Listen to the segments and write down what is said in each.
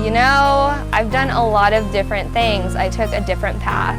You know, I've done a lot of different things. I took a different path.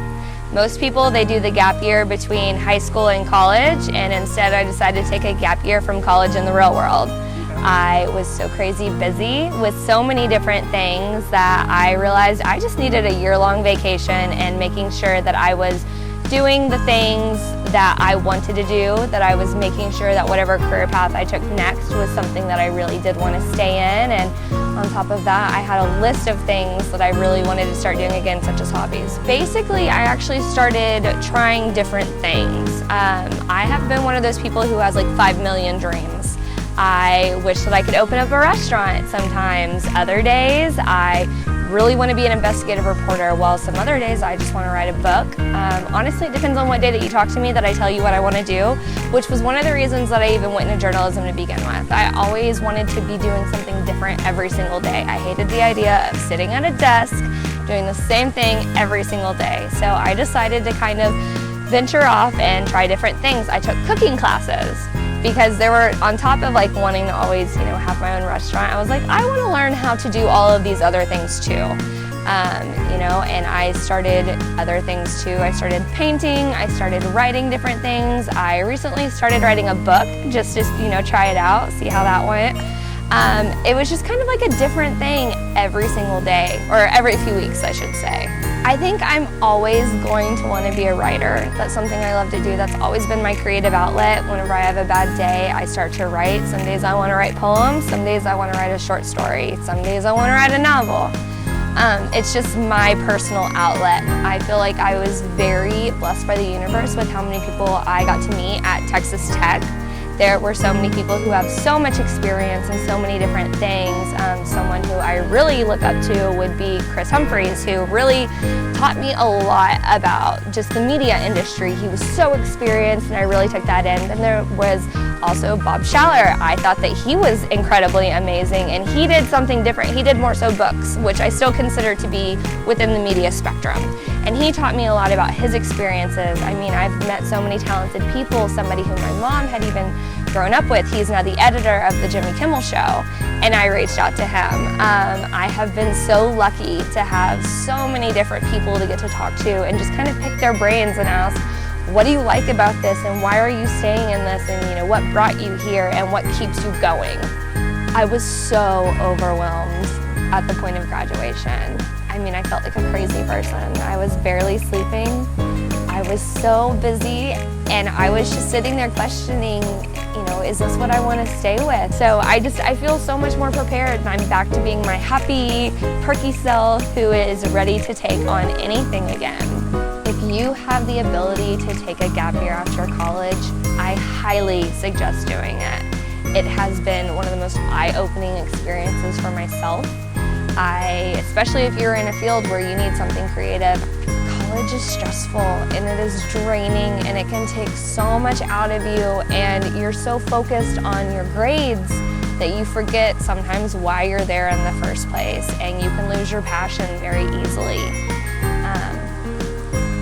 Most people, they do the gap year between high school and college, and instead I decided to take a gap year from college in the real world. I was so crazy busy with so many different things that I realized I just needed a year-long vacation and making sure that I was doing the things that I wanted to do, that I was making sure that whatever career path I took next was something that I really did want to stay in. And on top of that, I had a list of things that I really wanted to start doing again, such as hobbies. Basically, I actually started trying different things. I have been one of those people who has like 5 million dreams. I wish that I could open up a restaurant sometimes. Other days, I really want to be an investigative reporter, while some other days I just want to write a book. Honestly, it depends on what day that you talk to me that I tell you what I want to do, which was one of the reasons that I even went into journalism to begin with. I always wanted to be doing something different every single day. I hated the idea of sitting at a desk doing the same thing every single day. So I decided to kind of venture off and try different things. I took cooking classes because there were, on top of like wanting to always, have my own restaurant, I was like, I want to learn how to do all of these other things too. And I started other things too. I started painting, I started writing different things. I recently started writing a book just to, try it out, see how that went. It was just kind of like a different thing every single day, or every few weeks, I should say. I think I'm always going to want to be a writer. That's something I love to do. That's always been my creative outlet. Whenever I have a bad day, I start to write. Some days I want to write poems, some days I want to write a short story, some days I want to write a novel. It's just my personal outlet. I feel like I was very blessed by the universe with how many people I got to meet at Texas Tech. There were so many people who have so much experience in so many different things. Someone who I really look up to would be Chris Humphreys, who really taught me a lot about just the media industry. He was so experienced and I really took that in. Then there was also Bob Schaller. I thought that he was incredibly amazing and he did something different. He did more so books, which I still consider to be within the media spectrum. And he taught me a lot about his experiences. I mean, I've met so many talented people, somebody who my mom had even grown up with. He's now the editor of the Jimmy Kimmel Show, and I reached out to him. I have been so lucky to have so many different people to get to talk to and just kind of pick their brains and ask, what do you like about this and why are you staying in this, and what brought you here and what keeps you going? I was so overwhelmed at the point of graduation. I mean, I felt like a crazy person. I was barely sleeping. I was so busy and I was just sitting there questioning, is this what I want to stay with? So I feel so much more prepared, and I'm back to being my happy, perky self who is ready to take on anything again. If you have the ability to take a gap year after college, I highly suggest doing it. It has been one of the most eye-opening experiences for myself. Especially if you're in a field where you need something creative, college is stressful and it is draining and it can take so much out of you, and you're so focused on your grades that you forget sometimes why you're there in the first place, and you can lose your passion very easily.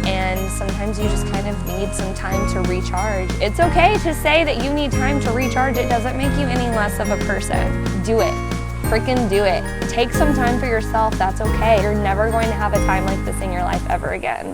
And sometimes you just kind of need some time to recharge. It's okay to say that you need time to recharge. It doesn't make you any less of a person. Do it. Freaking do it. Take some time for yourself. That's okay. You're never going to have a time like this in your life ever again.